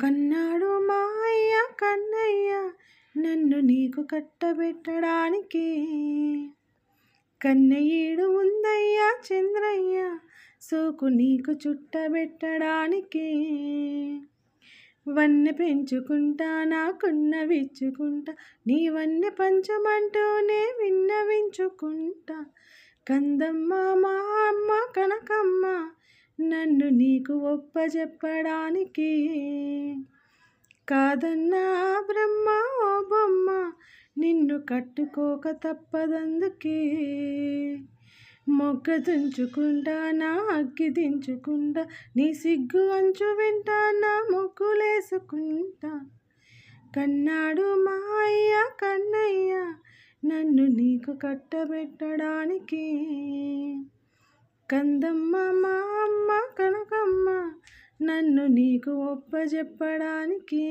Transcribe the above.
కన్నాడు మా అయ్య కన్నయ్య నన్ను నీకు కట్టబెట్టడానికి. కన్నయ్యేడు ఉందయ్యా చంద్రయ్య సోకు నీకు చుట్టబెట్టడానికి. వన్నె పెంచుకుంటా నాకున్నవిచ్చుకుంటా నీ వన్నె పంచమంటూనే విన్నవించుకుంటా. కందమ్మ మా అమ్మ కనకమ్మ నన్ను నీకు ఒప్పజెప్పడానికి. కాదన్నా బ్రహ్మ ఓ బొమ్మ నిన్ను కట్టుకోక తప్పదందుకే. మొగ్గ తుంచుకుంటా నా అగ్గి దించుకుంటా నీ సిగ్గు అంచు వెంట నా ముగ్గులేసుకుంటా. కన్నాడు మా అయ్య కన్నయ్య నన్ను నీకు కట్టబెట్టడానికి. కందమ్మ మా అమ్మ కనకమ్మ నన్ను నీకు ఒప్పజెప్పడానికి.